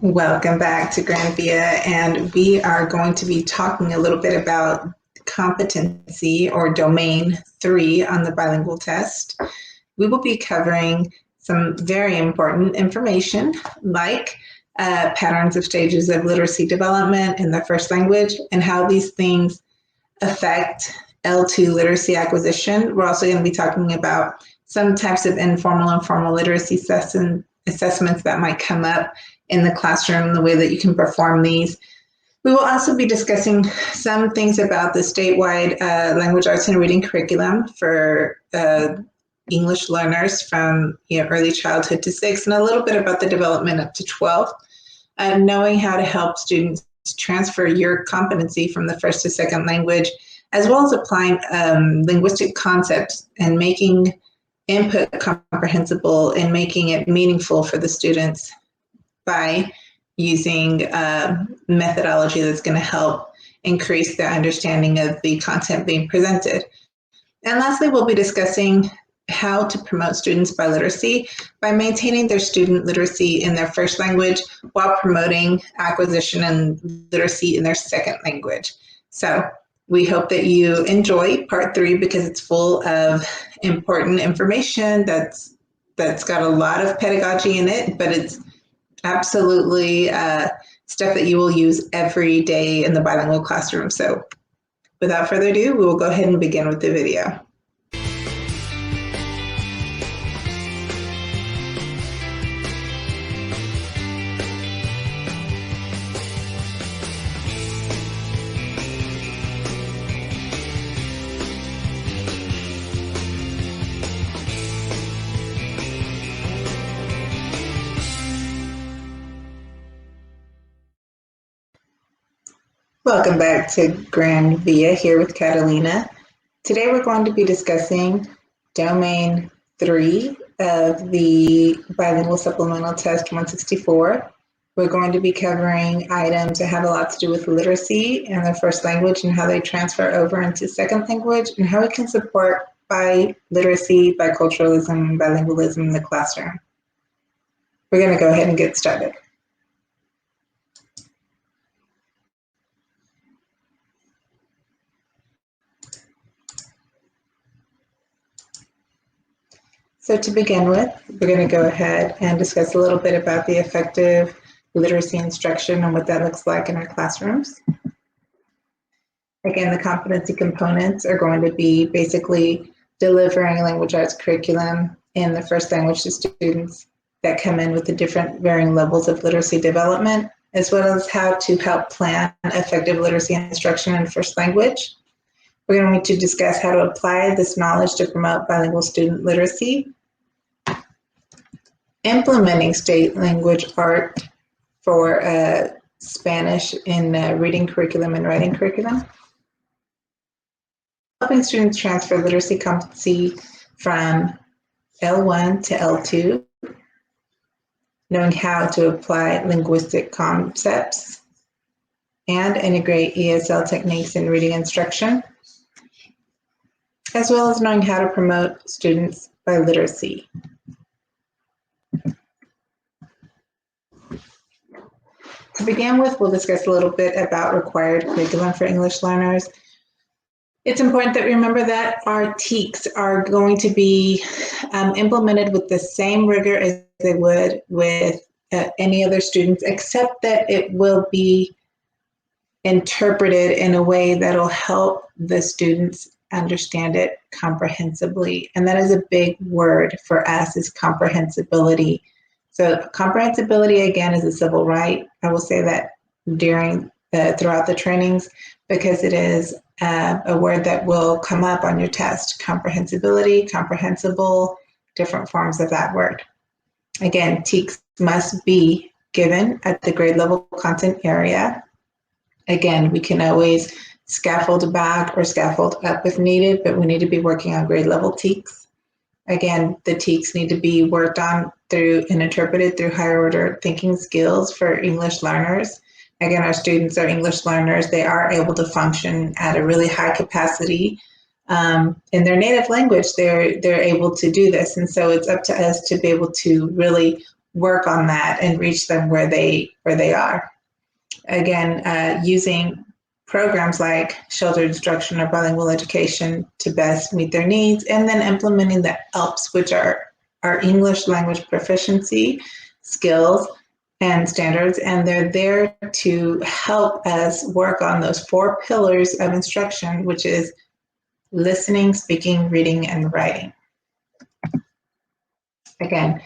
Welcome back to Grand Via, and we are going to be talking a little bit about competency or domain 3 on the bilingual test. We will be covering some very important information like patterns of stages of literacy development in the first language and how these things affect L2 literacy acquisition. We're also going to be talking about some types of informal and formal literacy assessments that might come up in the classroom, the way that you can perform these. We will also be discussing some things about the statewide language arts and reading curriculum for English learners from early childhood to 6, and a little bit about the development up to 12, knowing how to help students transfer your competency from the first to second language, as well as applying linguistic concepts and making input comprehensible and making it meaningful for the students by using methodology that's going to help increase their understanding of the content being presented. And lastly, we'll be discussing how to promote students' biliteracy by maintaining their student literacy in their first language while promoting acquisition and literacy in their second language. So we hope that you enjoy part 3 because it's full of important information that's got a lot of pedagogy in it, but it's absolutely stuff that you will use every day in the bilingual classroom. So without further ado, we will go ahead and begin with the video. Welcome back to Grand Via here with Catalina. Today we're going to be discussing Domain 3 of the Bilingual Supplemental Test 164. We're going to be covering items that have a lot to do with literacy in their first language and how they transfer over into second language and how we can support biliteracy, biculturalism, and bilingualism in the classroom. We're going to go ahead and get started. So to begin with, we're going to go ahead and discuss a little bit about the effective literacy instruction and what that looks like in our classrooms. Again, the competency components are going to be basically delivering language arts curriculum in the first language to students that come in with the different varying levels of literacy development, as well as how to help plan effective literacy instruction in first language. We're going to discuss how to apply this knowledge to promote bilingual student literacy, implementing state language art for Spanish in reading curriculum and writing curriculum, helping students transfer literacy competency from L1 to L2, knowing how to apply linguistic concepts and integrate ESL techniques in reading instruction, as well as knowing how to promote students' biliteracy. To begin with, we'll discuss a little bit about required curriculum for English learners. It's important that we remember that our TEKS are going to be implemented with the same rigor as they would with any other students, except that it will be interpreted in a way that'll help the students understand it comprehensibly. And that is a big word for us, is comprehensibility. So comprehensibility, again, is a civil right. I will say that throughout the trainings, because it is a word that will come up on your test. Comprehensibility, comprehensible, different forms of that word. Again, TEKS must be given at the grade level content area. Again, we can always scaffold back or scaffold up if needed, but we need to be working on grade level TEKS. Again, the TEKS need to be worked on through and interpreted through higher order thinking skills for English learners. Again, our students are English learners. They are able to function at a really high capacity. In their native language, they're able to do this. And so it's up to us to be able to really work on that and reach them where they are. Again, using programs like sheltered instruction or bilingual education to best meet their needs, and then implementing the ELPs, which are our English language proficiency skills and standards, and they're there to help us work on those 4 pillars of instruction, which is listening, speaking, reading, and writing. Again,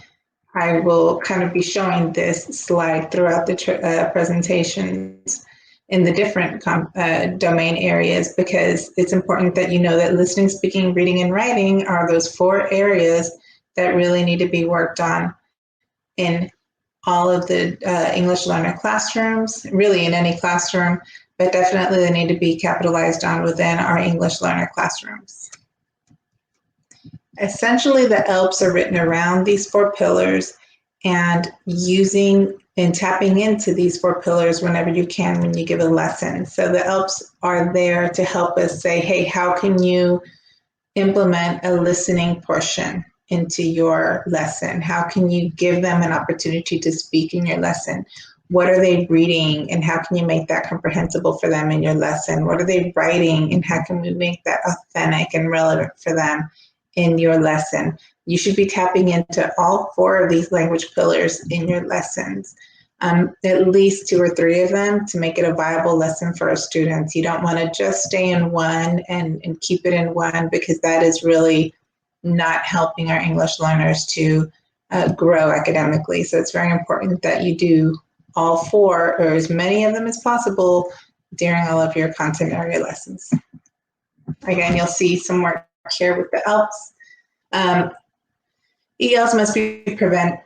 I will kind of be showing this slide throughout the presentations in the different domain areas, because it's important that you know that listening, speaking, reading, and writing are those 4 areas that really need to be worked on in all of the English learner classrooms, really in any classroom, but definitely they need to be capitalized on within our English learner classrooms. Essentially, the ELPs are written around these 4 pillars, and using and tapping into these 4 pillars whenever you can when you give a lesson. So the ELPs are there to help us say, hey, how can you implement a listening portion into your lesson? How can you give them an opportunity to speak in your lesson? What are they reading, and how can you make that comprehensible for them in your lesson? What are they writing, and how can we make that authentic and relevant for them in your lesson? You should be tapping into all 4 of these language pillars in your lessons, at least 2 or 3 of them, to make it a viable lesson for our students. You don't want to just stay in one and keep it in one, because that is really not helping our English learners to grow academically. So it's very important that you do all 4, or as many of them as possible, during all of your content area lessons. Again, you'll see some work here with the ELPs. ELs must be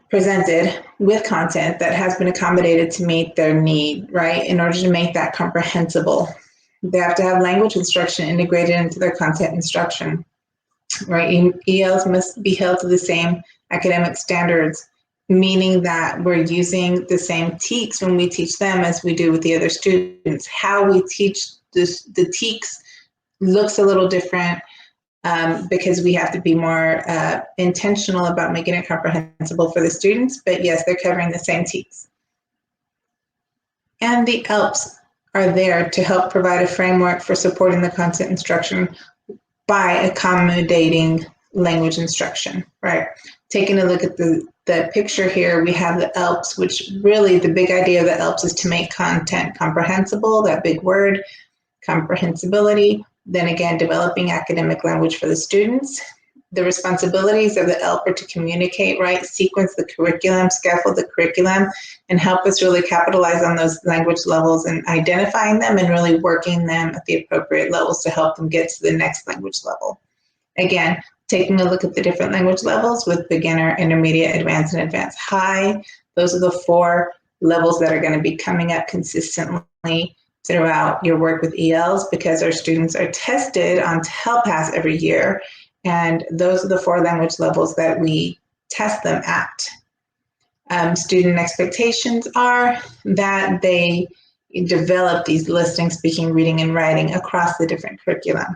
presented with content that has been accommodated to meet their need, right? In order to make that comprehensible, they have to have language instruction integrated into their content instruction, right? ELs must be held to the same academic standards, meaning that we're using the same TEKS when we teach them as we do with the other students. How we teach the TEKS looks a little different, because we have to be more intentional about making it comprehensible for the students, but yes, they're covering the same TEKS. And the ELPs are there to help provide a framework for supporting the content instruction by accommodating language instruction, right? Taking a look at the picture here, we have the ELPs, which really the big idea of the ELPs is to make content comprehensible, that big word, comprehensibility. Then again, developing academic language for the students. The responsibilities of the ELP are to communicate, right, sequence the curriculum, scaffold the curriculum, and help us really capitalize on those language levels and identifying them and really working them at the appropriate levels to help them get to the next language level. Again, taking a look at the different language levels with beginner, intermediate, advanced, and advanced high. Those are the 4 levels that are going to be coming up consistently throughout your work with ELs, because our students are tested on TELPAS every year, and those are the 4 language levels that we test them at. Student expectations are that they develop these listening, speaking, reading, and writing across the different curriculum.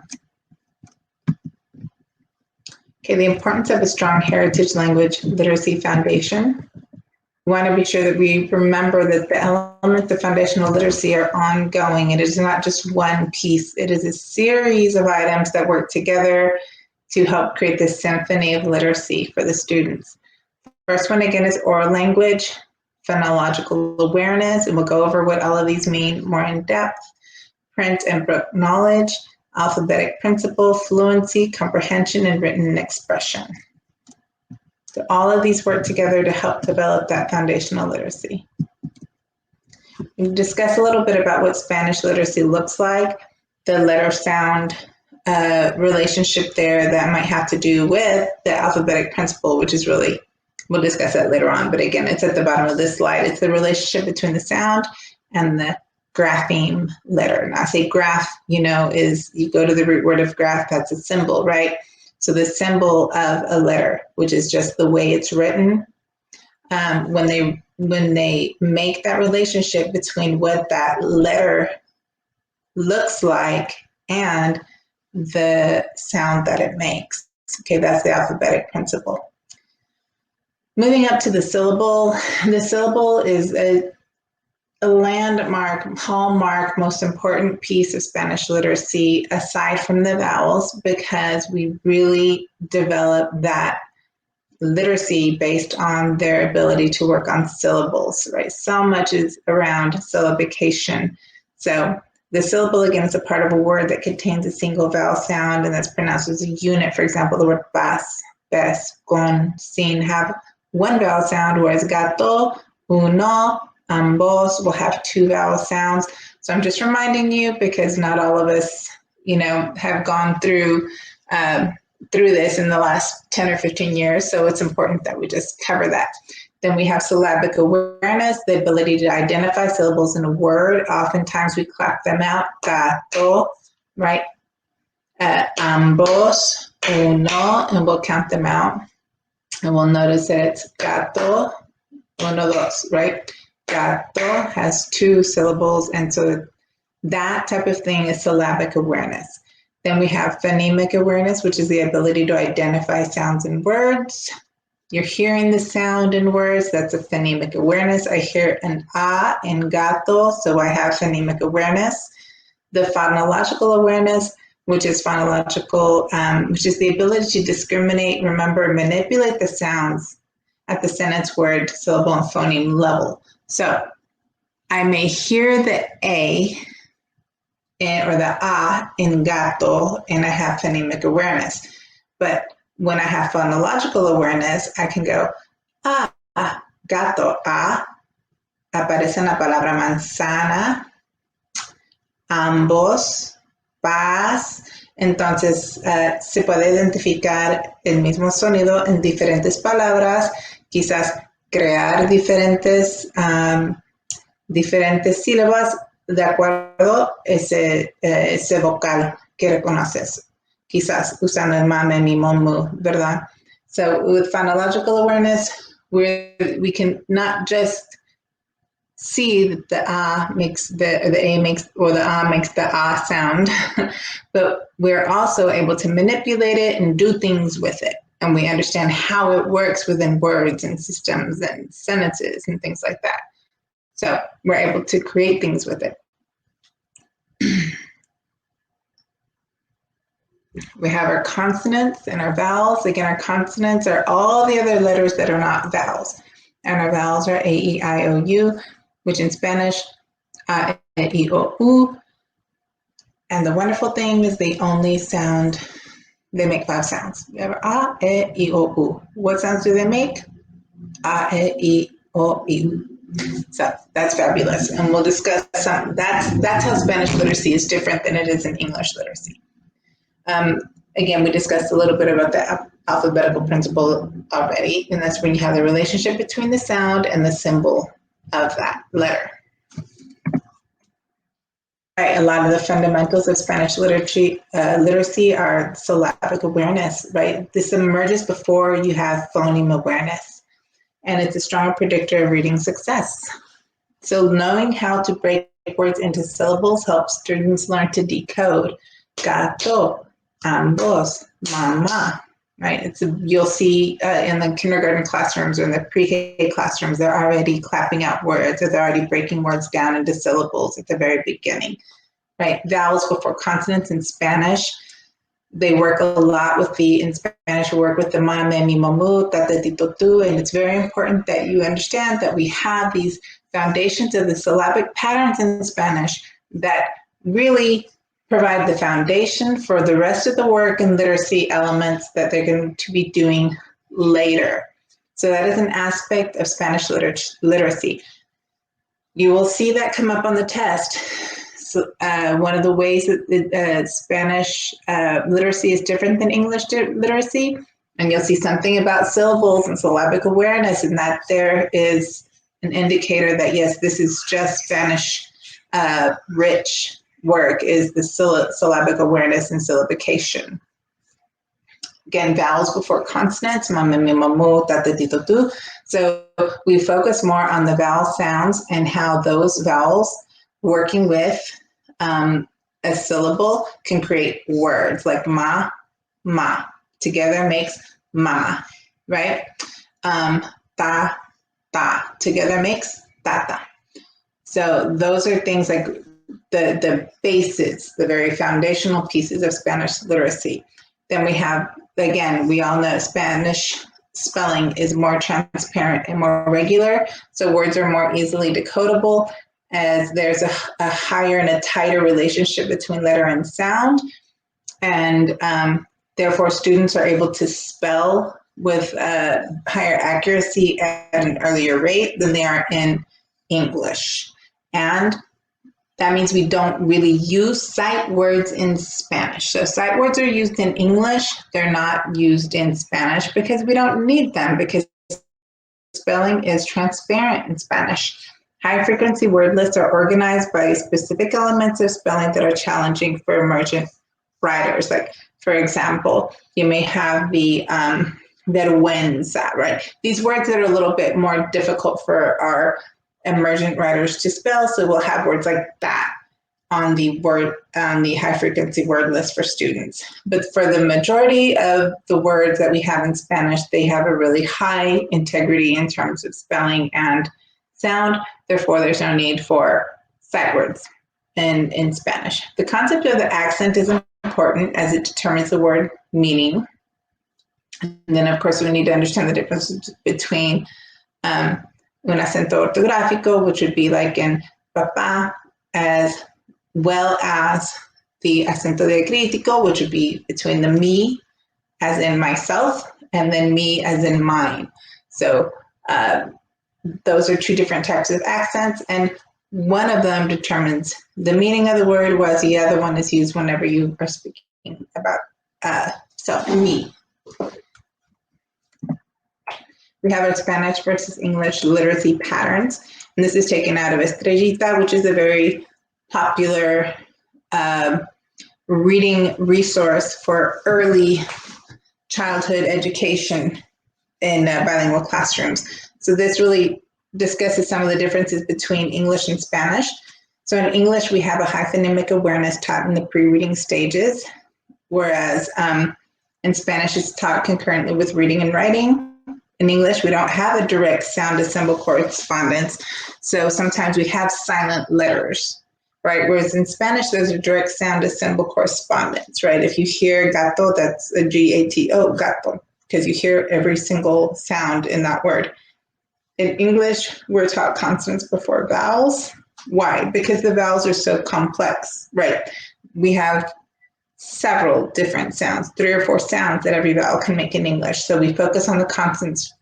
Okay, the importance of a strong heritage language literacy foundation. We want to be sure that we remember that the elements of foundational literacy are ongoing. It is not just one piece. It is a series of items that work together to help create this symphony of literacy for the students. First one, again, is oral language, phonological awareness, and we'll go over what all of these mean more in depth. Print and book knowledge, alphabetic principle, fluency, comprehension, and written expression. So all of these work together to help develop that foundational literacy. We'll discuss a little bit about what Spanish literacy looks like, the letter sound relationship there that might have to do with the alphabetic principle, which is really, we'll discuss that later on, but again, it's at the bottom of this slide. It's the relationship between the sound and the grapheme letter. And I say graph, is you go to the root word of graph, that's a symbol, right? So the symbol of a letter, which is just the way it's written, when they make that relationship between what that letter looks like and the sound that it makes. Okay, that's the alphabetic principle. Moving up to the syllable is a landmark, hallmark, most important piece of Spanish literacy aside from the vowels, because we really develop that literacy based on their ability to work on syllables, right? So much is around syllabication. So the syllable, again, is a part of a word that contains a single vowel sound and that's pronounced as a unit. For example, the word pas, pes, con, sin have one vowel sound, whereas gato, uno, ambos will have two vowel sounds. So I'm just reminding you, because not all of us, have gone through this in the last 10 or 15 years. So it's important that we just cover that. Then we have syllabic awareness, the ability to identify syllables in a word. Oftentimes we clap them out, gato, right? Ambos, uno, and we'll count them out. And we'll notice that it's gato, uno, dos, right? Gato has two syllables, and so that type of thing is syllabic awareness. Then we have phonemic awareness, which is the ability to identify sounds in words. You're hearing the sound in words, that's a phonemic awareness. I hear an A in gato, so I have phonemic awareness. The phonological awareness, which is which is the ability to discriminate, remember, manipulate the sounds at the sentence, word, syllable, and phoneme level. So I may hear the A or the A in gato, and I have phonemic awareness. But when I have phonological awareness, I can go, gato, aparece en la palabra manzana, ambos, pas. Entonces, se puede identificar el mismo sonido en diferentes palabras, quizás crear diferentes sílabas de acuerdo a ese vocal que reconoces, quizás usando el ma, me, mi, mo, mu, ¿verdad? So with phonological awareness, we can not just see that the A makes the A makes, or the A makes the A sound, but we're also able to manipulate it and do things with it. And we understand how it works within words and systems and sentences and things like that. So we're able to create things with it. We have our consonants and our vowels. Again, our consonants are all the other letters that are not vowels. And our vowels are A, E, I, O, U, which in Spanish, A, E, O, U. And the wonderful thing is they make 5 sounds. We have A, E, I, O, U. What sounds do they make? A, E, I, O, U. So that's fabulous. And we'll discuss some, that's how Spanish literacy is different than it is in English literacy. Again, we discussed a little bit about the alphabetical principle already, and that's when you have the relationship between the sound and the symbol of that letter. Right, a lot of the fundamentals of Spanish literacy are syllabic awareness, right? This emerges before you have phoneme awareness, and it's a strong predictor of reading success. So knowing how to break words into syllables helps students learn to decode gato, ambos, mama, right? You'll see in the kindergarten classrooms or in the pre-K classrooms, they're already clapping out words, or they're already breaking words down into syllables at the very beginning, right? Vowels before consonants in Spanish. They work a lot in Spanish, we work with the ma, me, mi, mo, mu, tata, tito, tu, and it's very important that you understand that we have these foundations of the syllabic patterns in Spanish that really provide the foundation for the rest of the work and literacy elements that they're going to be doing later. So that is an aspect of Spanish literacy. You will see that come up on the test. So, one of the ways that Spanish literacy is different than English literacy, and you'll see something about syllables and syllabic awareness, and that there is an indicator that, yes, this is just Spanish rich work, is the syllabic awareness and syllabication. Again, vowels before consonants, mama, mi, mo, mu, tata, tito, tu. So we focus more on the vowel sounds and how those vowels working with a syllable can create words like ma, together makes mama, right? ta, ta. Together makes tata. So those are things like the bases, the very foundational pieces of Spanish literacy. Then we have, again, we all know Spanish spelling is more transparent and more regular, so words are more easily decodable as there's a higher and a tighter relationship between letter and sound, and therefore students are able to spell with higher accuracy at an earlier rate than they are in English. And that means we don't really use sight words in Spanish. So sight words are used in English. They're not used in Spanish because we don't need them, because spelling is transparent in Spanish. High frequency word lists are organized by specific elements of spelling that are challenging for emergent writers. Like, for example, you may have the vergüenza, right? These words that are a little bit more difficult for our emergent writers to spell, so we'll have words like that on the high frequency word list for students. But for the majority of the words that we have in Spanish, they have a really high integrity in terms of spelling and sound. Therefore, there's no need for sight words in Spanish. The concept of the accent is important as it determines the word meaning. And then, of course, we need to understand the difference between un acento ortográfico, which would be like in papá, as well as the acento diacrítico, which would be between the me, as in myself, and then me as in mine. So those are two different types of accents, and one of them determines the meaning of the word, whereas the other one is used whenever you are speaking about me. We have our Spanish versus English literacy patterns, and this is taken out of Estrellita, which is a very popular reading resource for early childhood education in bilingual classrooms. So this really discusses some of the differences between English and Spanish. So in English, we have a high phonemic awareness taught in the pre-reading stages, whereas in Spanish, it's taught concurrently with reading and writing. In English, we don't have a direct sound to symbol correspondence, so sometimes we have silent letters, right? Whereas in Spanish, there's a direct sound to symbol correspondence, right? If you hear gato, that's a G-A-T-O, gato, because you hear every single sound in that word. In English, we're taught consonants before vowels. Why? Because the vowels are so complex, right? We have several different sounds, 3 or 4 sounds that every vowel can make in English. So we focus on the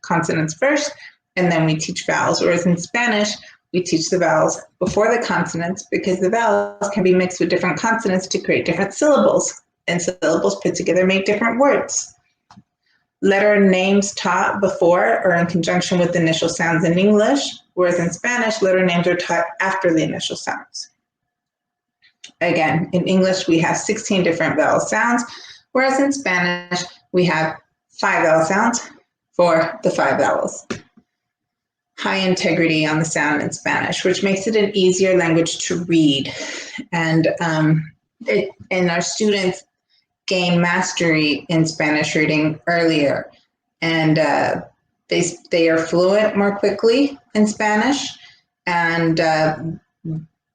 consonants first, and then we teach vowels. Whereas in Spanish, we teach the vowels before the consonants because the vowels can be mixed with different consonants to create different syllables, and syllables put together make different words. Letter names taught before or in conjunction with the initial sounds in English, whereas in Spanish, letter names are taught after the initial sounds. Again, in English, we have 16 different vowel sounds, whereas in Spanish, we have 5 vowel sounds for the 5 vowels. High integrity on the sound in Spanish, which makes it an easier language to read. And our students gain mastery in Spanish reading earlier. And they are fluent more quickly in Spanish. And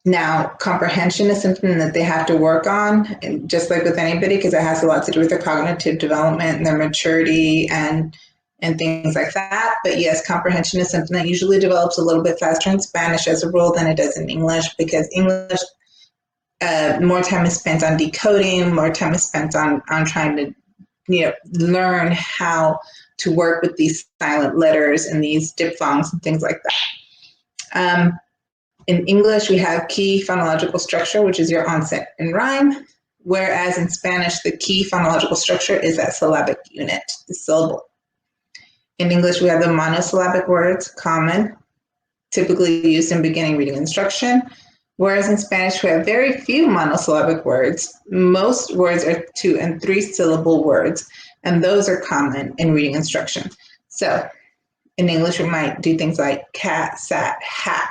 now, comprehension is something that they have to work on, and just like with anybody, because it has a lot to do with their cognitive development and their maturity and things like that. But yes, comprehension is something that usually develops a little bit faster in Spanish as a rule than it does in English, because English, more time is spent on decoding, more time is spent on trying to learn how to work with these silent letters and these diphthongs and things like that. In English, we have key phonological structure, which is your onset and rhyme, whereas in Spanish, the key phonological structure is that syllabic unit, the syllable. In English, we have the monosyllabic words, common, typically used in beginning reading instruction, whereas in Spanish, we have very few monosyllabic words. Most words are 2 and 3 syllable words, and those are common in reading instruction. So in English, we might do things like cat, sat, hat,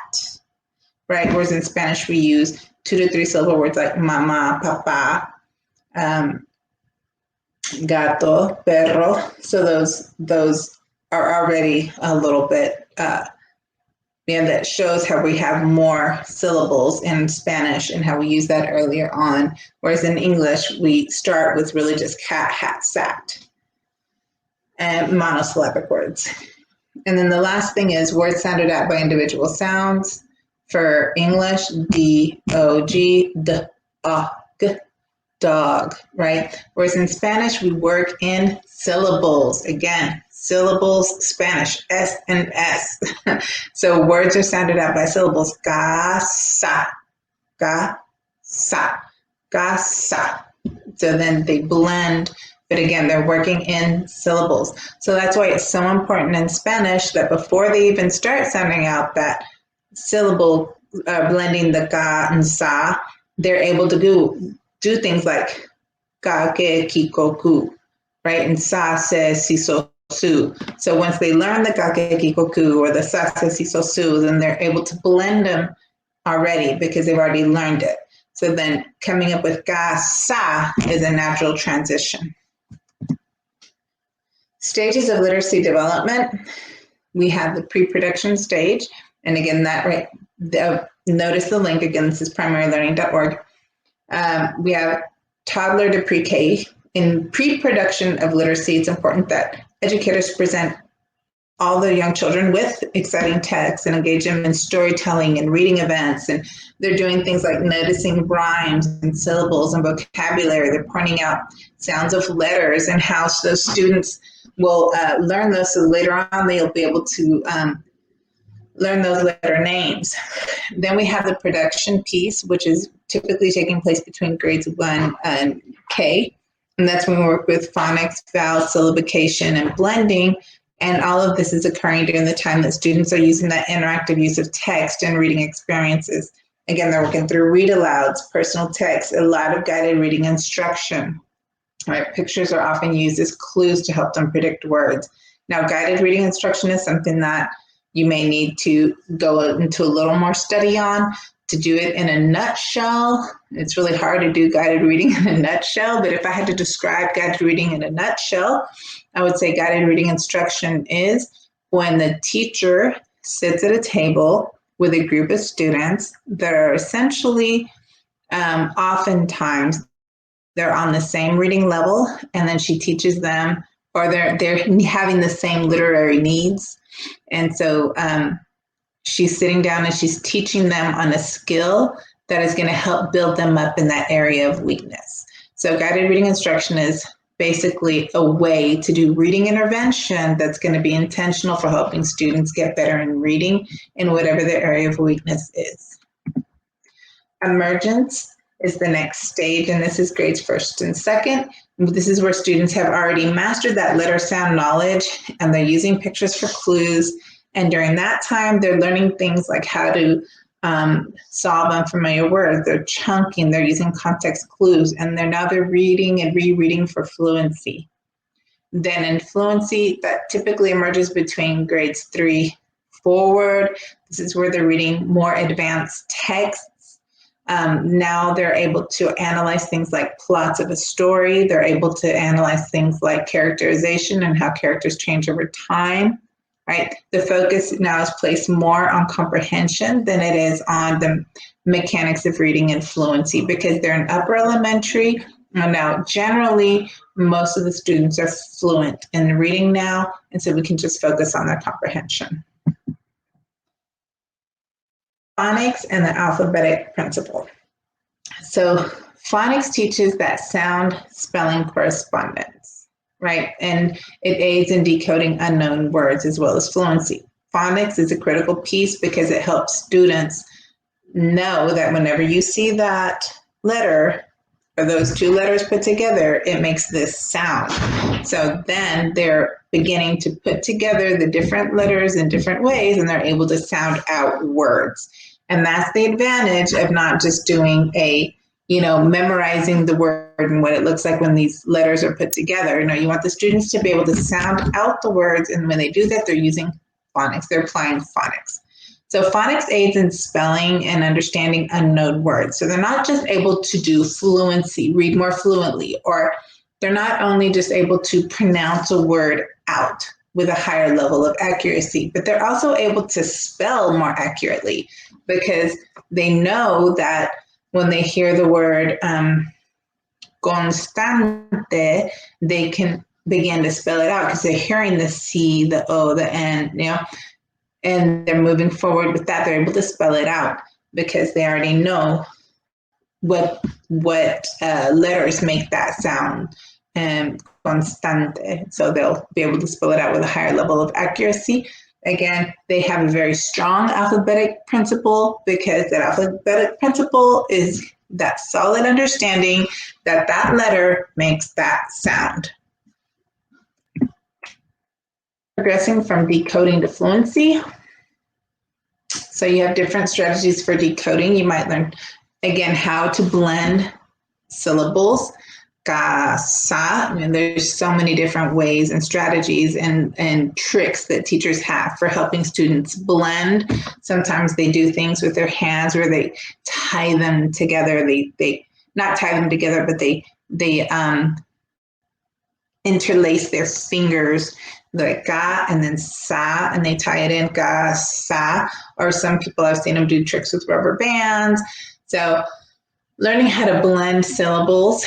right? Whereas in Spanish, we use 2 to 3 syllable words like mama, papa, gato, perro. So those are already a little bit, that shows how we have more syllables in Spanish and how we use that earlier on. Whereas in English, we start with really just cat, hat, sat, and monosyllabic words. And then the last thing is words sounded out by individual sounds. For English, D, O, G, D, A, G, dog, right? Whereas in Spanish, we work in syllables. Again, syllables, Spanish, S and S. So words are sounded out by syllables. Casa, casa, casa. So then they blend, but again, they're working in syllables. So that's why it's so important in Spanish that before they even start sounding out that syllable, blending the ga and sa, they're able to do things like ka, ke, ki, ko, ku, right? And sa, se, si, so, su. So once they learn the ka, ke, ki, ko, ku, or the sa, se, si, so, su, then they're able to blend them already because they've already learned it. So then coming up with ga, sa is a natural transition. Stages of literacy development. We have the pre-production stage. And again, that right, notice the link. Again, this is primarylearning.org. We have toddler to pre-K. In pre-production of literacy, it's important that educators present all the young children with exciting texts and engage them in storytelling and reading events. And they're doing things like noticing rhymes and syllables and vocabulary. They're pointing out sounds of letters and how those students will learn those, so later on they'll be able to learn those letter names. Then we have the production piece, which is typically taking place between grades 1 and K. And that's when we work with phonics, vowels, syllabication, and blending. And all of this is occurring during the time that students are using that interactive use of text and reading experiences. Again, they're working through read alouds, personal text, a lot of guided reading instruction. Right? Pictures are often used as clues to help them predict words. Now, guided reading instruction is something that you may need to go into a little more study on. To do it in a nutshell, it's really hard to do guided reading in a nutshell, but if I had to describe guided reading in a nutshell, I would say guided reading instruction is when the teacher sits at a table with a group of students that are essentially, oftentimes, they're on the same reading level, and then she teaches them, or they're having the same literary needs. And so she's sitting down and she's teaching them on a skill that is going to help build them up in that area of weakness. So guided reading instruction is basically a way to do reading intervention that's going to be intentional for helping students get better in reading in whatever their area of weakness is. Emergence is the next stage, and this is grades 1st and 2nd. This is where students have already mastered that letter sound knowledge, and they're using pictures for clues. And during that time, they're learning things like how to solve unfamiliar words. They're chunking, they're using context clues, and they're reading and rereading for fluency. Then in fluency, that typically emerges between grades 3 forward. This is where they're reading more advanced texts. Now they're able to analyze things like plots of a story. They're able to analyze things like characterization and how characters change over time, right? The focus now is placed more on comprehension than it is on the mechanics of reading and fluency, because they're in upper elementary. Now, generally, most of the students are fluent in reading now, and so we can just focus on their comprehension. Phonics and the alphabetic principle. So phonics teaches that sound spelling correspondence, right? And it aids in decoding unknown words as well as fluency. Phonics is a critical piece because it helps students know that whenever you see that letter or those two letters put together, it makes this sound. So then they're beginning to put together the different letters in different ways, and they're able to sound out words. And that's the advantage of not just doing memorizing the word and what it looks like when these letters are put together. You want the students to be able to sound out the words, and when they do that, they're using phonics. They're applying phonics. So phonics aids in spelling and understanding unknown words. So they're not just able to do fluency, read more fluently, or they're not only just able to pronounce a word out, with a higher level of accuracy, but they're also able to spell more accurately because they know that when they hear the word constante, they can begin to spell it out because they're hearing the C, the O, the N, and they're moving forward with that. They're able to spell it out because they already know what letters make that sound. Constante. So they'll be able to spell it out with a higher level of accuracy. Again, they have a very strong alphabetic principle because that alphabetic principle is that solid understanding that that letter makes that sound. Progressing from decoding to fluency. So you have different strategies for decoding. You might learn, again, how to blend syllables. Ka, sa. I mean, there's so many different ways and strategies and tricks that teachers have for helping students blend. Sometimes they do things with their hands where they tie them together. They not tie them together, but they interlace their fingers, like ga and then sa, and they tie it in ga, sa. Or some people, I've seen them do tricks with rubber bands. So learning how to blend syllables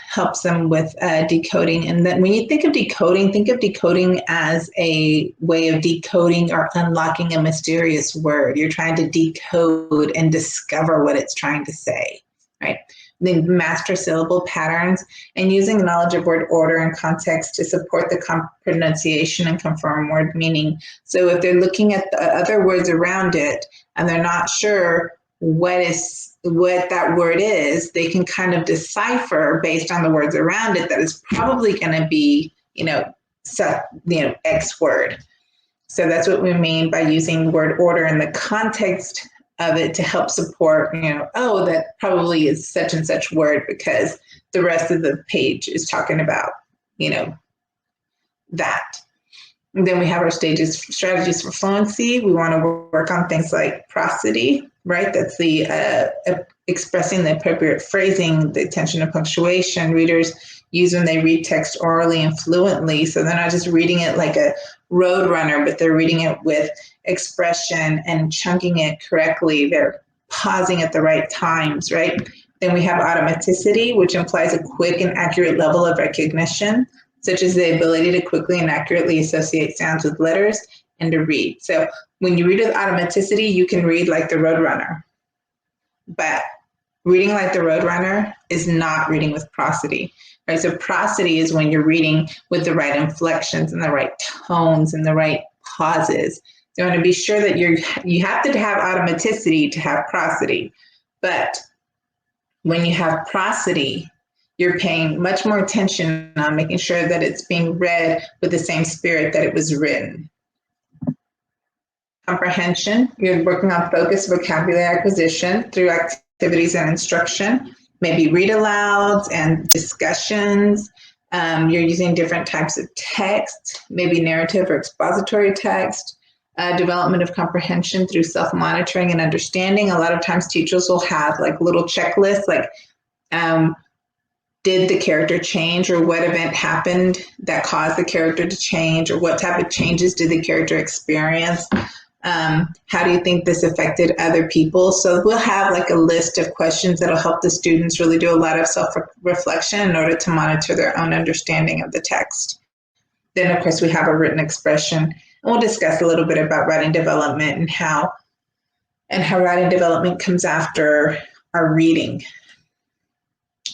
helps them with decoding. And then when you think of decoding as a way of decoding or unlocking a mysterious word. You're trying to decode and discover what it's trying to say, right? Then master syllable patterns and using knowledge of word order and context to support the pronunciation and confirm word meaning. So if they're looking at the other words around it and they're not sure what that word is, they can kind of decipher based on the words around it that it's probably going to be, X word. So that's what we mean by using word order in the context of it to help support, that probably is such and such word because the rest of the page is talking about, that. And then we have our strategies for fluency. We want to work on things like prosody, right? That's the expressing the appropriate phrasing, the attention to punctuation readers use when they read text orally and fluently. So they're not just reading it like a road runner, but they're reading it with expression and chunking it correctly. They're pausing at the right times, right? Then we have automaticity, which implies a quick and accurate level of recognition, such as the ability to quickly and accurately associate sounds with letters and to read. So when you read with automaticity, you can read like the Roadrunner. But reading like the Roadrunner is not reading with prosody, right? So prosody is when you're reading with the right inflections and the right tones and the right pauses. So you want to be sure that you have to have automaticity to have prosody. But when you have prosody, you're paying much more attention on making sure that it's being read with the same spirit that it was written. Comprehension, you're working on focused vocabulary acquisition through activities and instruction, maybe read alouds and discussions. You're using different types of text, maybe narrative or expository text. Development of comprehension through self-monitoring and understanding. A lot of times teachers will have like little checklists like, did the character change, or what event happened that caused the character to change, or what type of changes did the character experience? How do you think this affected other people? So we'll have like a list of questions that'll help the students really do a lot of self-reflection in order to monitor their own understanding of the text. Then of course we have a written expression, and we'll discuss a little bit about writing development and how writing development comes after our reading.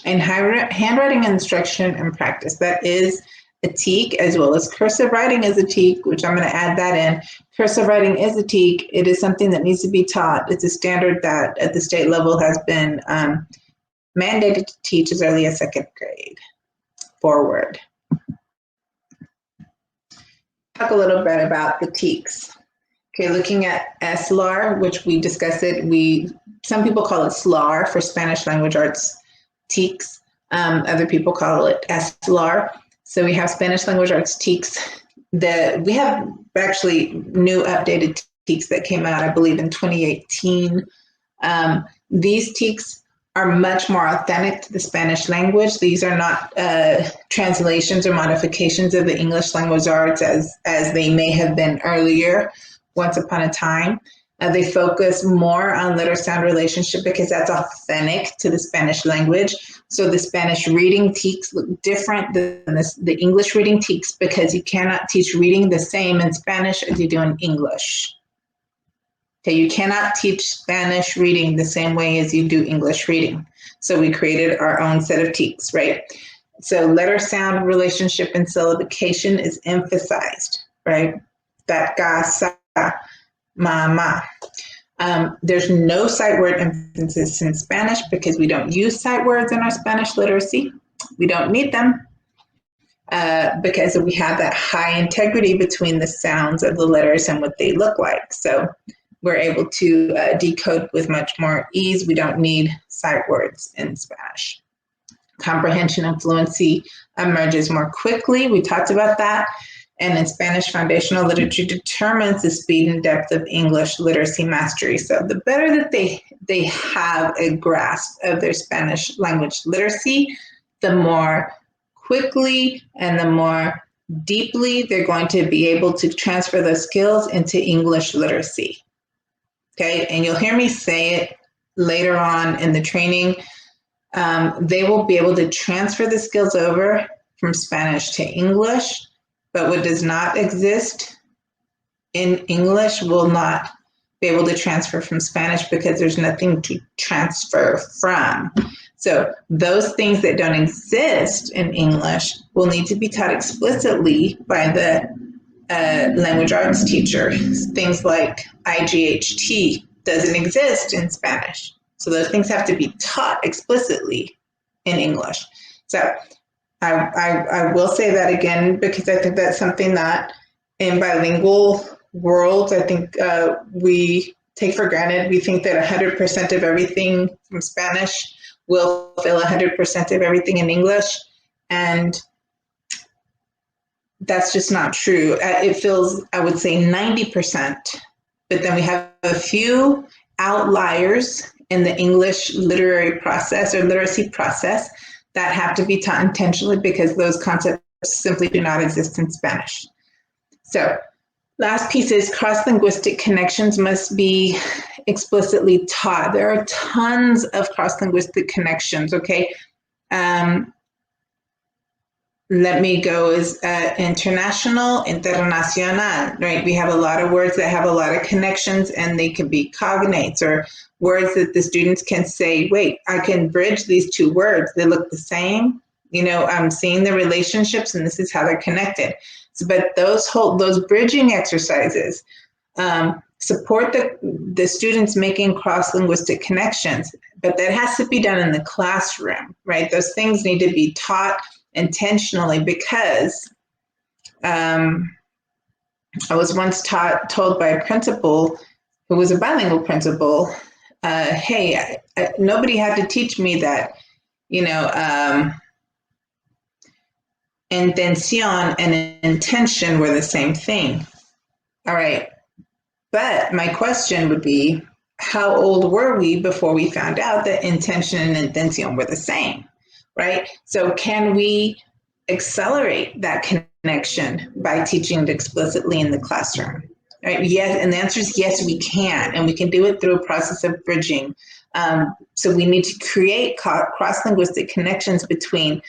And handwriting instruction and practice, that is a TEK, as well as cursive writing is a TEK, which I'm going to add that in. Cursive writing is a TEK. It is something that needs to be taught. It's a standard that at the state level has been mandated to teach as early as second grade forward. Talk a little bit about the TEKs. Okay, looking at SLAR, which we discussed it. Some people call it SLAR for Spanish language arts TEKs. Other people call it SLAR. So we have Spanish language arts TEKs. We have actually new updated TEKs that came out, I believe, in 2018. These TEKs are much more authentic to the Spanish language. These are not translations or modifications of the English language arts as they may have been earlier, once upon a time. They focus more on letter-sound relationship because that's authentic to the Spanish language. So the Spanish reading teaks look different than the English reading teaks because you cannot teach reading the same in Spanish as you do in English. Okay, you cannot teach Spanish reading the same way as you do English reading. So we created our own set of teaks, right? So letter-sound relationship and syllabication is emphasized, right? That ga, sa, ma. There's no sight word emphasis in Spanish because we don't use sight words in our Spanish literacy. We don't need them because we have that high integrity between the sounds of the letters and what they look like. So we're able to decode with much more ease. We don't need sight words in Spanish. Comprehension and fluency emerges more quickly. We talked about that. And in Spanish, foundational literature determines the speed and depth of English literacy mastery. So the better that they have a grasp of their Spanish language literacy, the more quickly and the more deeply they're going to be able to transfer those skills into English literacy. Okay, and you'll hear me say it later on in the training. They will be able to transfer the skills over from Spanish to English, but what does not exist in English will not be able to transfer from Spanish because there's nothing to transfer from. So those things that don't exist in English will need to be taught explicitly by the language arts teacher. Things like IGHT doesn't exist in Spanish. So those things have to be taught explicitly in English. So I will say that again because I think that's something that in bilingual worlds, I think we take for granted. We think that 100% of everything from Spanish will fill 100% of everything in English. And that's just not true. It fills, I would say, 90%, but then we have a few outliers in the English literary process or literacy process that have to be taught intentionally because those concepts simply do not exist in Spanish. So last piece is cross-linguistic connections must be explicitly taught. There are tons of cross-linguistic connections, okay? Let me go as international, internacional, right? We have a lot of words that have a lot of connections and they can be cognates or words that the students can say, wait, I can bridge these two words. They look the same. You know, I'm seeing the relationships and this is how they're connected. So, but those bridging exercises support the students making cross-linguistic connections, but that has to be done in the classroom, right? Those things need to be taught intentionally because I was once told by a principal who was a bilingual principal, hey, nobody had to teach me that, you know, intención and intention were the same thing. All right, but my question would be, how old were we before we found out that intention and intención were the same? Right? So can we accelerate that connection by teaching it explicitly in the classroom? Right? Yes, and the answer is yes, we can, and we can do it through a process of bridging. So we need to create cross-linguistic connections between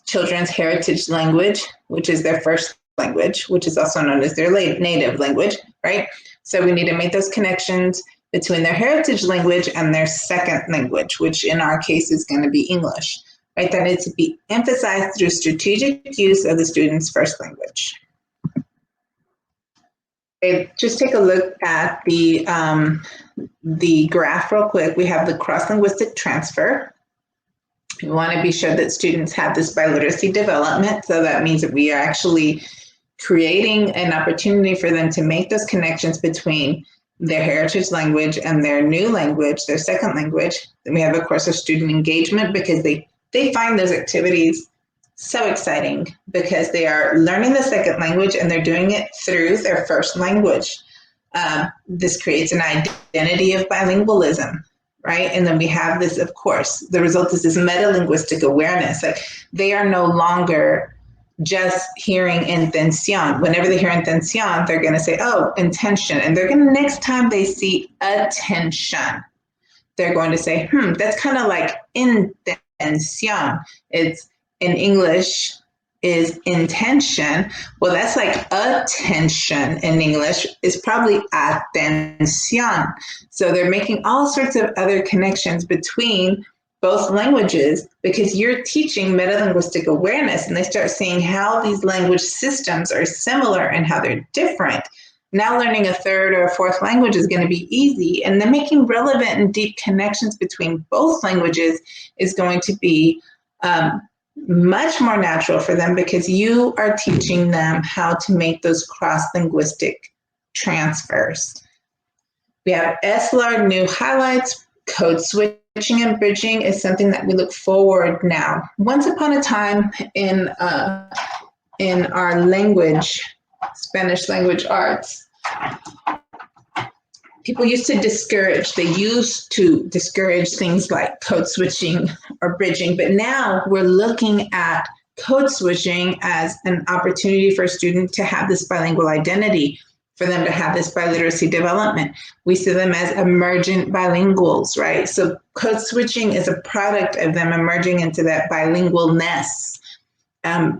children's heritage language, which is their first language, which is also known as their native language, right? So we need to make those connections between their heritage language and their second language, which in our case is going to be English. Right, that needs to be emphasized through strategic use of the student's first language. Okay, just take a look at the graph real quick. We have the cross-linguistic transfer. We want to be sure that students have this biliteracy development. So that means that we are actually creating an opportunity for them to make those connections between their heritage language and their new language, their second language. Then we have, of course, a student engagement because they find those activities so exciting because they are learning the second language and they're doing it through their first language. This creates an identity of bilingualism, right? And then we have this, of course, the result is this metalinguistic awareness. Like they are no longer just hearing intención. Whenever they hear intención, they're going to say, oh, intention. And they're going to, next time they see attention, they're going to say, that's kind of like intención. It's in English is intention. Well, that's like attention in English is probably atención. So they're making all sorts of other connections between both languages because you're teaching metalinguistic awareness, and they start seeing how these language systems are similar and how they're different. Now learning a third or a fourth language is going to be easy, and then making relevant and deep connections between both languages is going to be much more natural for them because you are teaching them how to make those cross-linguistic transfers. We have SLR new highlights, code switching and bridging is something that we look forward now. Once upon a time in our language, Spanish language arts, people used to discourage things like code switching or bridging, but now we're looking at code switching as an opportunity for a student to have this bilingual identity, for them to have this biliteracy development. We see them as emergent bilinguals, right? So code switching is a product of them emerging into that bilingualness,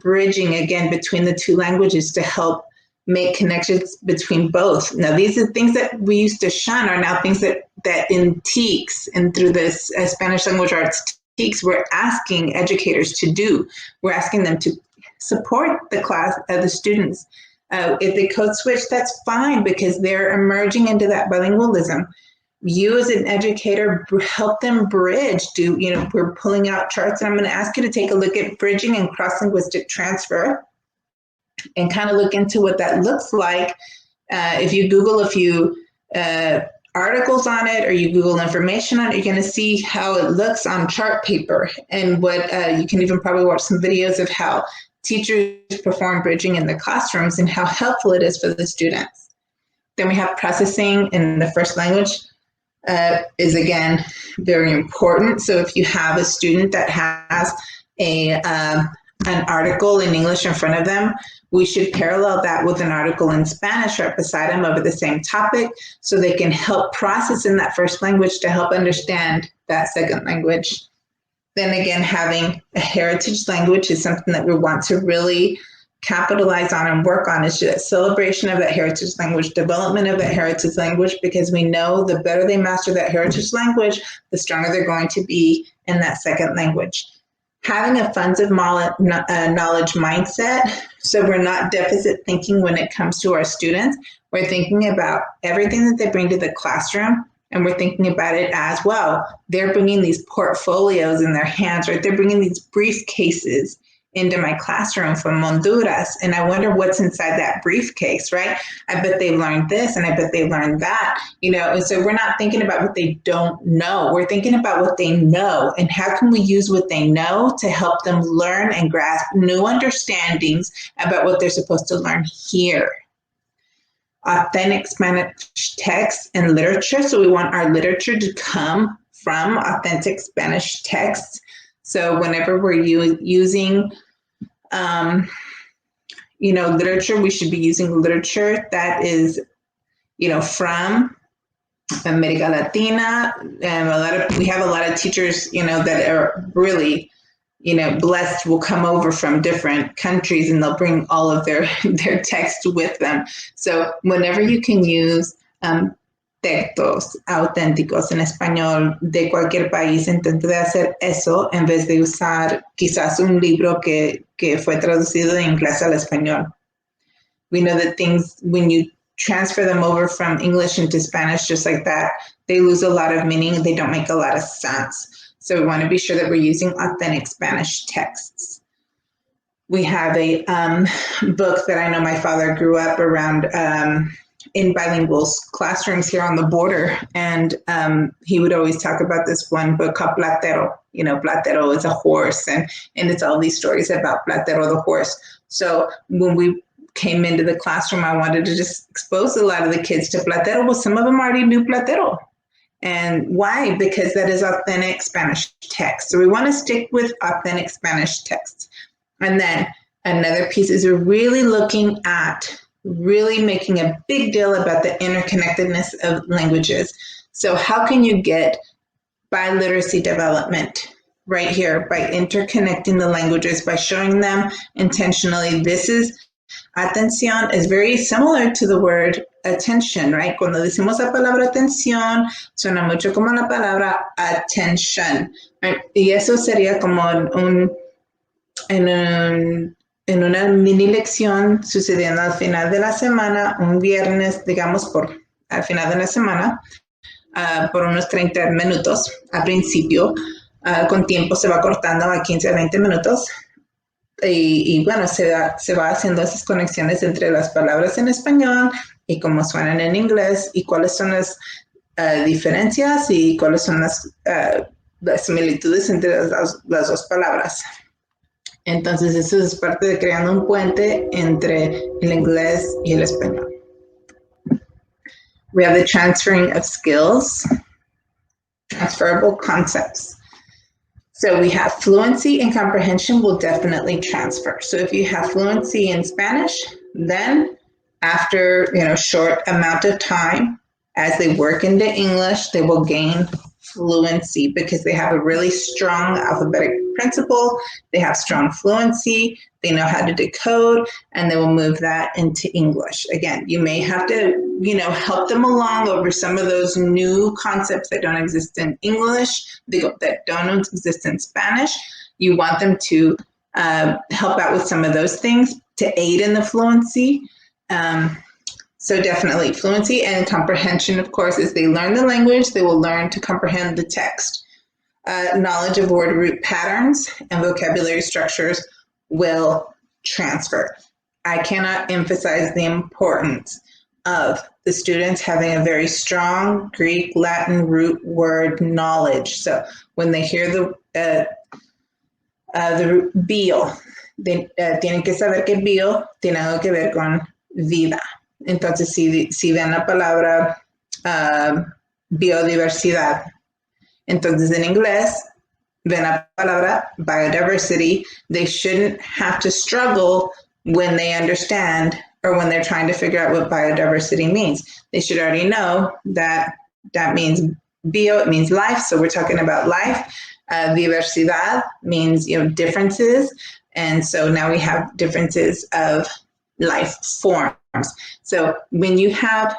bridging again between the two languages to help make connections between both. Now, these are things that we used to shun are now things that in TEKS and through this Spanish language arts TEKS, we're asking educators to do. We're asking them to support the class of the students. If they code switch, that's fine because they're emerging into that bilingualism. You as an educator, help them bridge. We're pulling out charts, and I'm going to ask you to take a look at bridging and cross-linguistic transfer and kind of look into what that looks like. If you Google a few articles on it or you Google information on it, you're going to see how it looks on chart paper, and what you can even probably watch some videos of how teachers perform bridging in the classrooms and how helpful it is for the students. Then we have processing in the first language is again very important. So if you have a student that has an article in English in front of them, we should parallel that with an article in Spanish right beside them over the same topic so they can help process in that first language to help understand that second language. Then again, having a heritage language is something that we want to really capitalize on and work on. Is just celebration of that heritage language, development of that heritage language, because we know the better they master that heritage language, the stronger they're going to be in that second language. Having a funds of knowledge mindset, so we're not deficit thinking when it comes to our students. We're thinking about everything that they bring to the classroom, and we're thinking about it as well. They're bringing these portfolios in their hands, right? They're bringing these briefcases into my classroom from Honduras, and I wonder what's inside that briefcase, right? I bet they learned this, and I bet they learned that, and so we're not thinking about what they don't know. We're thinking about what they know, and how can we use what they know to help them learn and grasp new understandings about what they're supposed to learn here. Authentic Spanish text and literature. So we want our literature to come from authentic Spanish texts. So whenever we're using literature, we should be using literature that is, from America Latina. And we have a lot of teachers, that are really, blessed, will come over from different countries, and they'll bring all of their text with them. So whenever you can use textos auténticos en español de cualquier país, intente de hacer eso en vez de usar quizás un libro que fue traducido de inglés al español. We know that things, when you transfer them over from English into Spanish just like that, they lose a lot of meaning. They don't make a lot of sense. So we want to be sure that we're using authentic Spanish texts. We have a book that I know my father grew up around in bilingual classrooms here on the border. And he would always talk about this one book called Platero. Platero is a horse, and it's all these stories about Platero the horse. So when we came into the classroom, I wanted to just expose a lot of the kids to Platero. Well, some of them already knew Platero. And why? Because that is authentic Spanish text. So we want to stick with authentic Spanish text. And then another piece is we're really looking at really making a big deal about the interconnectedness of languages. So how can you get biliteracy development right here by interconnecting the languages, by showing them intentionally? This is atención is very similar to the word attention, right? Cuando decimos la palabra atención, suena mucho como la palabra attention, right? Y eso sería como en una mini lección sucediendo al final de la semana, un viernes, digamos, al final de la semana, por unos 30 minutos al principio, con tiempo se va cortando a 15 a 20 minutos. Y bueno, se va haciendo esas conexiones entre las palabras en español y cómo suenan en inglés y cuáles son las diferencias y cuáles son las similitudes entre las dos palabras. Entonces, eso es parte de creando un puente entre el inglés y el español. We have the transferring of skills, transferable concepts. So we have fluency and comprehension will definitely transfer. So if you have fluency in Spanish, then after a short amount of time, as they work into English, they will gain fluency because they have a really strong alphabetic principle, they have strong fluency, they know how to decode, and they will move that into English. Again, you may have to, help them along over some of those new concepts that don't exist in English, that don't exist in Spanish. You want them to help out with some of those things to aid in the fluency. So definitely fluency and comprehension, of course, as they learn the language, they will learn to comprehend the text. Knowledge of word root patterns and vocabulary structures will transfer. I cannot emphasize the importance of the students having a very strong Greek, Latin root word knowledge. So when they hear the root BIL, tienen que saber que BIL tiene algo que ver con vida. Entonces, si ven la palabra biodiversidad, entonces en inglés ven la palabra biodiversity, they shouldn't have to struggle when they understand or when they're trying to figure out what biodiversity means. They should already know that means bio, it means life, so we're talking about life. Diversidad means differences, and so now we have differences of life forms. So when you have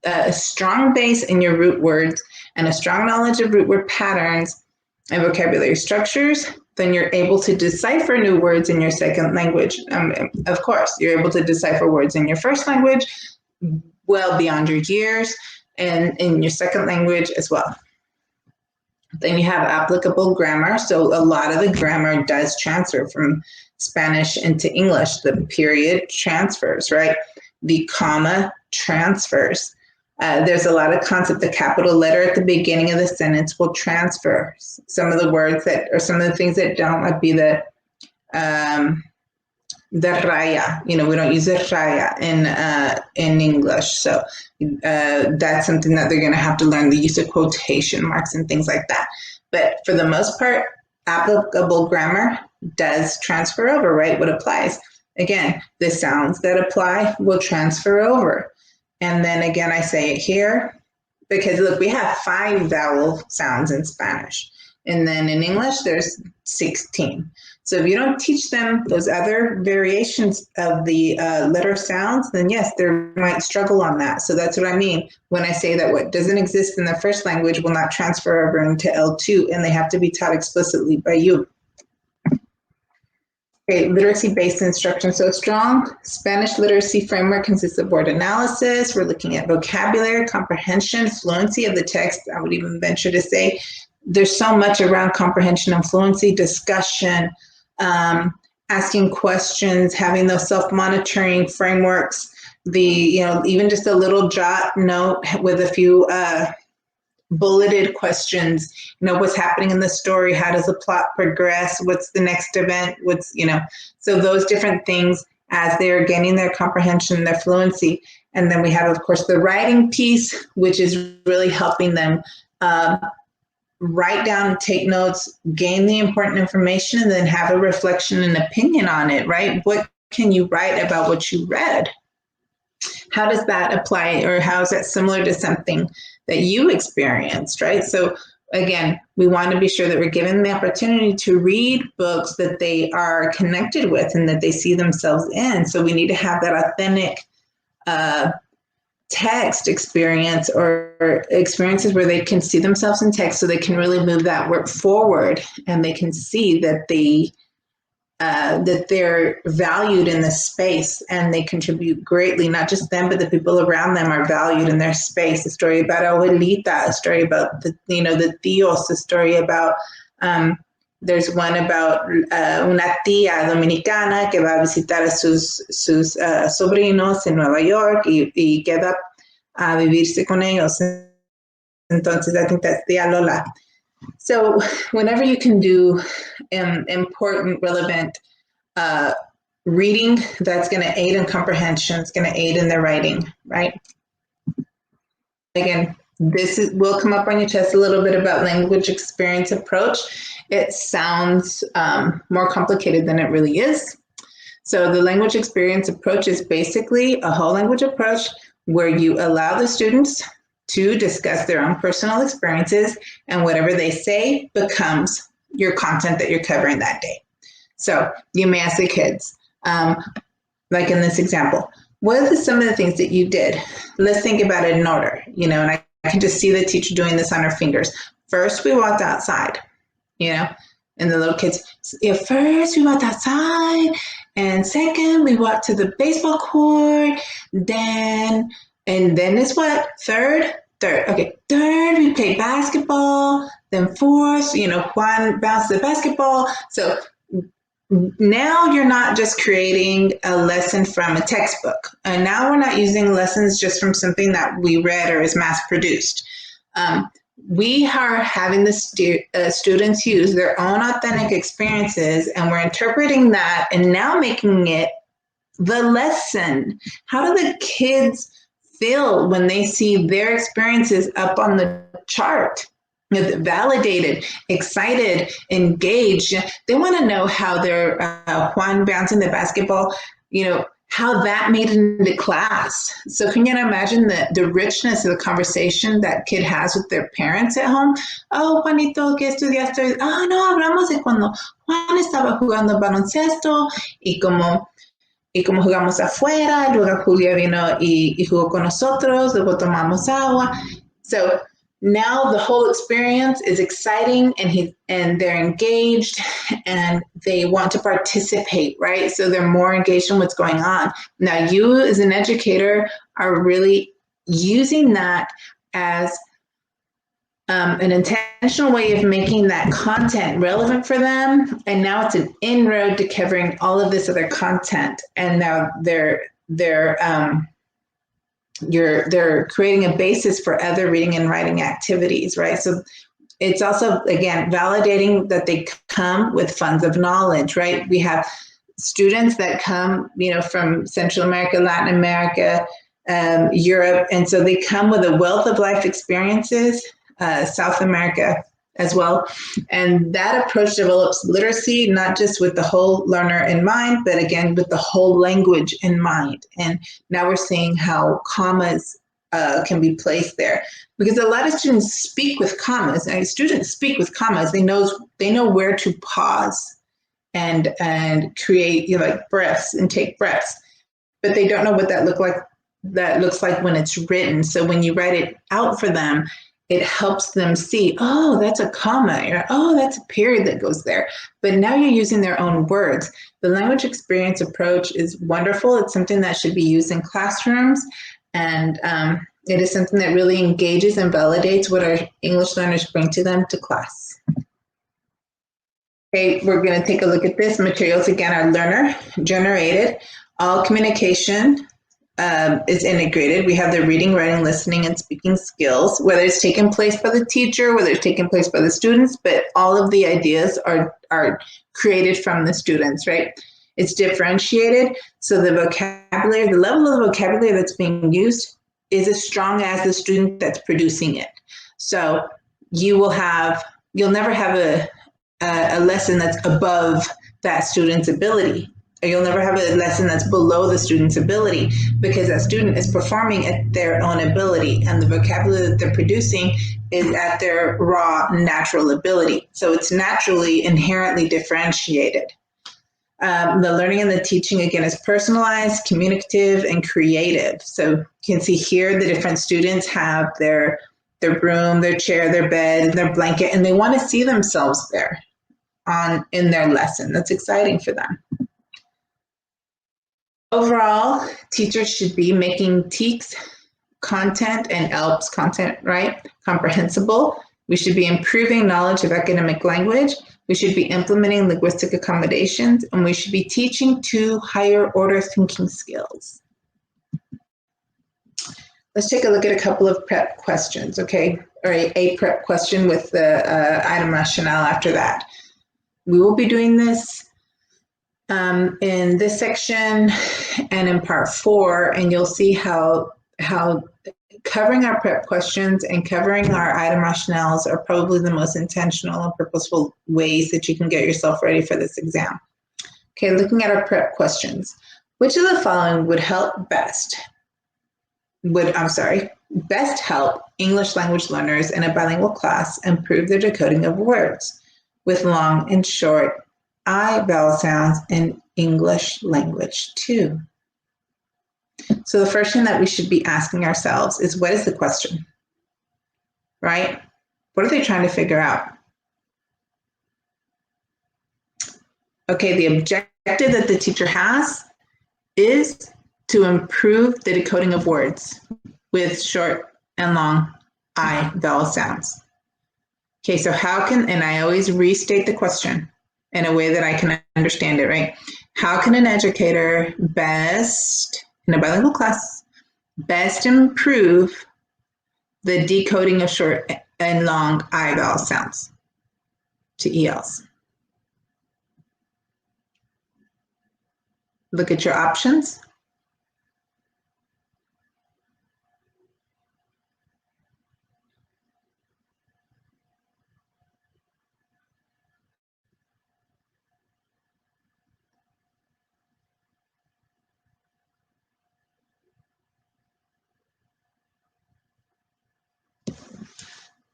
a strong base in your root words and a strong knowledge of root word patterns and vocabulary structures, then you're able to decipher new words in your second language. Of course, you're able to decipher words in your first language well beyond your years and in your second language as well. Then you have applicable grammar. So a lot of the grammar does transfer from Spanish into English. The period transfers, right? The comma transfers. There's a lot of concept. The capital letter at the beginning of the sentence will transfer. Some of the words or some of the things that don't might be the raya. We don't use the raya in English. So that's something that they're going to have to learn, the use of quotation marks and things like that. But for the most part, applicable grammar does transfer over, right? What applies. Again, the sounds that apply will transfer over. And then again, I say it here because look, we have 5 vowel sounds in Spanish. And then in English, there's 16. So if you don't teach them those other variations of the letter sounds, then yes, they might struggle on that. So that's what I mean when I say that what doesn't exist in the first language will not transfer over into L2, and they have to be taught explicitly by you. Okay, literacy-based instruction. So strong Spanish literacy framework consists of word analysis. We're looking at vocabulary, comprehension, fluency of the text. I would even venture to say there's so much around comprehension and fluency, discussion, asking questions, having those self-monitoring frameworks, even just a little jot note with a few bulleted questions, what's happening in the story, how does the plot progress, what's the next event, so those different things as they're gaining their comprehension, their fluency. And then we have, of course, the writing piece, which is really helping them write down, take notes, gain the important information, and then have a reflection and opinion on it, right? What can you write about what you read? How does that apply, or how is that similar to something that you experienced, right? So again, we want to be sure that we're given the opportunity to read books that they are connected with and that they see themselves in. So we need to have that authentic text experience, or experiences where they can see themselves in text, so they can really move that work forward, and they can see that that they're valued in this space, and they contribute greatly. Not just them, but the people around them are valued in their space. A story about abuelita, a story about the tios, a story about there's one about una tía dominicana que va a visitar a sus sobrinos en Nueva York y queda a vivirse con ellos. Entonces, I think that's tía Lola. So whenever you can do important, relevant reading, that's going to aid in comprehension, it's going to aid in their writing, right? Again, will come up on your test a little bit about language experience approach. It sounds more complicated than it really is. So the language experience approach is basically a whole language approach where you allow the students to discuss their own personal experiences, and whatever they say becomes your content that you're covering that day. So you may ask the kids, like in this example, what are some of the things that you did? Let's think about it in order, and I can just see the teacher doing this on her fingers. First, we walked outside, and the little kids, first we walked outside, and second, we walked to the baseball court, and then it's what? Third. Okay, third, we played basketball. Then fourth, Juan bounced the basketball. So now you're not just creating a lesson from a textbook. And now we're not using lessons just from something that we read or is mass produced. We are having the students use their own authentic experiences, and we're interpreting that and now making it the lesson. How do the kids feel when they see their experiences up on the chart? Validated, excited, engaged. They want to know how their Juan bouncing the basketball, how that made it into class. So can you imagine the richness of the conversation that kid has with their parents at home? Oh, Juanito, ¿qué estudiaste? Ah, no, hablamos de cuando Juan estaba jugando baloncesto y como jugamos afuera, luego Julia vino y jugó con nosotros, luego tomamos agua. So now the whole experience is exciting, and they're engaged and they want to participate, right? So they're more engaged in what's going on. Now you as an educator are really using that as an intentional way of making that content relevant for them. And now it's an inroad to covering all of this other content. And now they're creating a basis for other reading and writing activities, right? So it's also, again, validating that they come with funds of knowledge, right? We have students that come, from Central America, Latin America, Europe. And so they come with a wealth of life experiences, South America as well. And that approach develops literacy, not just with the whole learner in mind, but again, with the whole language in mind. And now we're seeing how commas can be placed there, because a lot of students speak with commas. And students speak with commas. They know where to pause and create, like breaths and take breaths, but they don't know what that looks like when it's written. So when you write it out for them, it helps them see, oh, that's a comma, or oh, that's a period that goes there. But now you're using their own words. The language experience approach is wonderful. It's something that should be used in classrooms, and it is something that really engages and validates what our English learners bring to them to class. Okay, we're going to take a look at this. Materials, again, are learner generated. All communication is integrated. We have the reading, writing, listening, and speaking skills, whether it's taken place by the teacher, whether it's taken place by the students, but all of the ideas are created from the students, right? It's differentiated. So the vocabulary, the level of vocabulary that's being used is as strong as the student that's producing it. So you'll never have a lesson that's above that student's ability. Or you'll never have a lesson that's below the student's ability, because that student is performing at their own ability, and the vocabulary that they're producing is at their raw natural ability. So it's naturally inherently differentiated. The learning and the teaching, again, is personalized, communicative, and creative. So you can see here the different students have their room, their chair, their bed, their blanket, and they want to see themselves there in their lesson. That's exciting for them. Overall, teachers should be making TEKS content and ELPS content, right, comprehensible. We should be improving knowledge of academic language. We should be implementing linguistic accommodations, and we should be teaching 2 higher order thinking skills. Let's take a look at a couple of prep questions, okay? Or a prep question with the item rationale after that. We will be doing this in this section and in part 4, and you'll see how covering our prep questions and covering our item rationales are probably the most intentional and purposeful ways that you can get yourself ready for this exam. Okay, looking at our prep questions. Which of the following would best help English language learners in a bilingual class improve their decoding of words with long and short I vowel sounds in English language 2? So the first thing that we should be asking ourselves is, what is the question, right? What are they trying to figure out? Okay, the objective that the teacher has is to improve the decoding of words with short and long I vowel sounds. Okay, so how can, and I always restate the question in a way that I can understand it, right? How can an educator best, in a bilingual class, best improve the decoding of short and long I vowel sounds to ELs? Look at your options.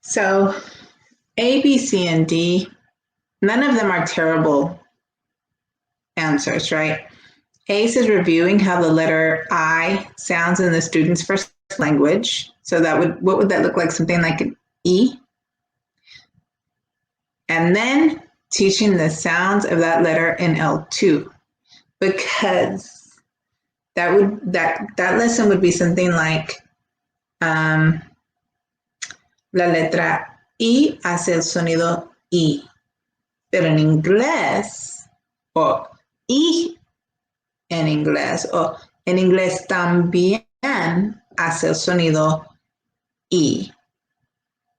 So A, B, C, and D, none of them are terrible answers, right? A says reviewing how the letter I sounds in the student's first language. So what would that look like? Something like an E. And then teaching the sounds of that letter in L2, because that lesson would be something like la letra I hace el sonido I, pero en inglés, o I en inglés, o en inglés también hace el sonido I.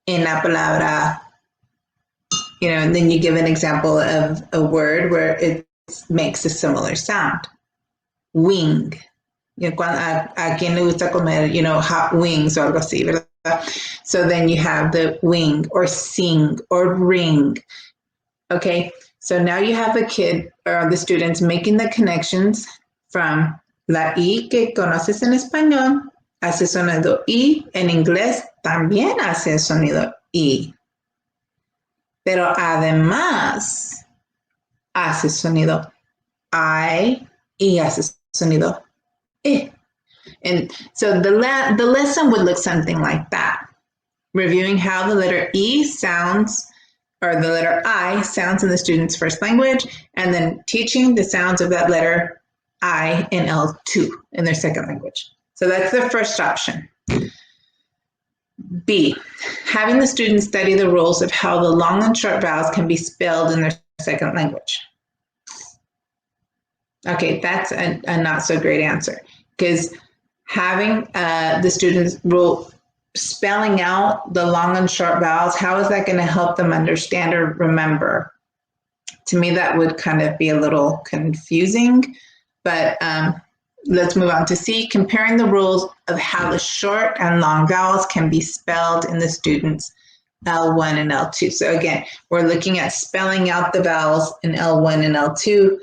En la palabra, and then you give an example of a word where it makes a similar sound. Wing. A quien le gusta comer, hot wings o algo así, ¿verdad? So then you have the wing, or sing, or ring. Okay, so now you have the kid or the students making the connections from la I que conoces en español, hace sonido I, en inglés también hace sonido I. Pero además hace sonido I y hace sonido I. And so the lesson would look something like that. Reviewing how the letter E sounds, or the letter I sounds in the student's first language, and then teaching the sounds of that letter I in L2 in their second language. So that's the first option. B, having the students study the rules of how the long and short vowels can be spelled in their second language. Okay, that's a not so great answer, because having the students spelling out the long and short vowels, how is that going to help them understand or remember? To me, that would kind of be a little confusing, but let's move on to C, comparing the rules of how the short and long vowels can be spelled in the student's L1 and L2. So again, we're looking at spelling out the vowels in L1 and L2.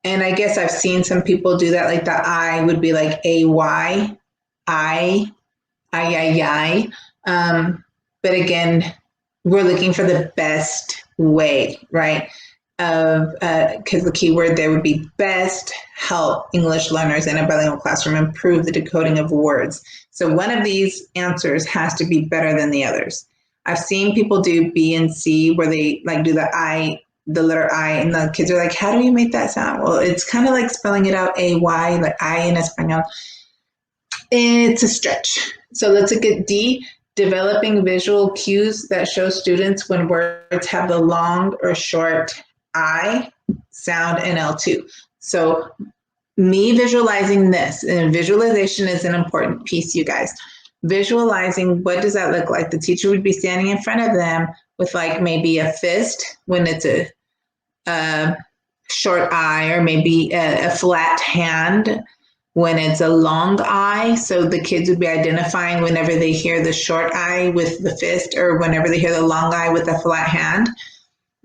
And I guess I've seen some people do that, like the I would be like A-Y, I. But again, we're looking for the best way, right? Because the key word there would be best, help English learners in a bilingual classroom improve the decoding of words. So one of these answers has to be better than the others. I've seen people do B and C where they like do the letter I, and the kids are like, how do you make that sound? Well, it's kind of like spelling it out A-Y, like I in Espanol. It's a stretch. So let's look at D, developing visual cues that show students when words have the long or short I sound in L2. So me visualizing this, and visualization is an important piece, you guys. Visualizing, what does that look like? The teacher would be standing in front of them with like maybe a fist when it's a short I, or maybe a flat hand when it's a long I. So the kids would be identifying whenever they hear the short I with the fist, or whenever they hear the long I with a flat hand.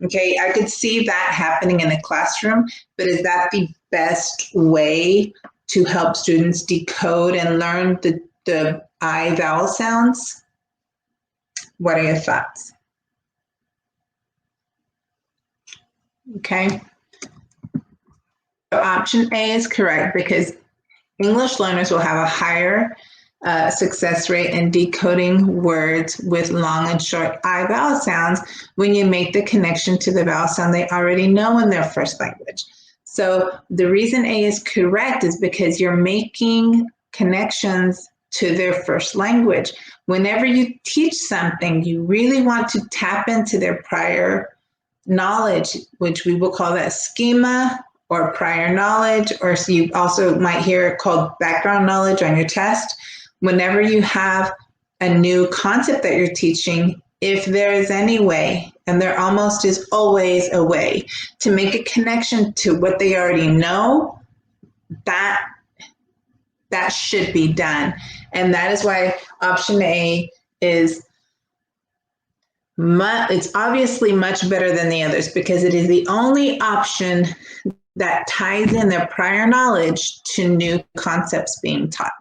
Okay, I could see that happening in a classroom, but is that the best way to help students decode and learn the I vowel sounds? What are your thoughts? Okay. So option A is correct, because English learners will have a higher success rate in decoding words with long and short I vowel sounds when you make the connection to the vowel sound they already know in their first language. So the reason A is correct is because you're making connections to their first language. Whenever you teach something, you really want to tap into their prior knowledge, which we will call that schema or prior knowledge, or so you also might hear it called background knowledge on your test. Whenever you have a new concept that you're teaching, if there is any way, and there almost is always a way, to make a connection to what they already know, that should be done. And that is why option A is it's obviously much better than the others, because it is the only option that ties in their prior knowledge to new concepts being taught.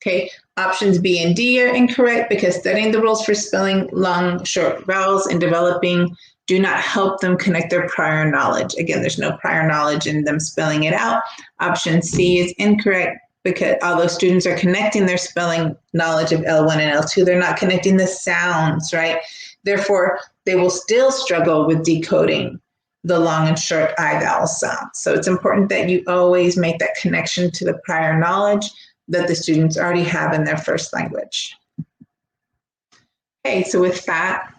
Okay, options B and D are incorrect because studying the rules for spelling long, short vowels and developing do not help them connect their prior knowledge. Again, there's no prior knowledge in them spelling it out. Option C is incorrect because although students are connecting their spelling knowledge of L1 and L2, they're not connecting the sounds, right? Therefore, they will still struggle with decoding the long and short I vowel sounds. So it's important that you always make that connection to the prior knowledge that the students already have in their first language. Okay, so with that,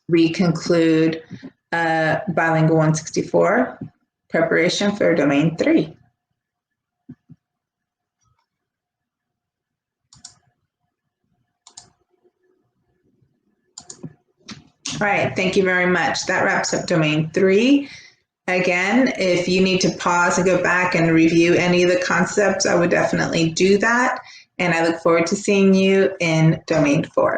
we conclude Bilingual 164, preparation for Domain 3. All right, thank you very much. That wraps up Domain 3. Again, if you need to pause and go back and review any of the concepts, I would definitely do that. And I look forward to seeing you in Domain 4.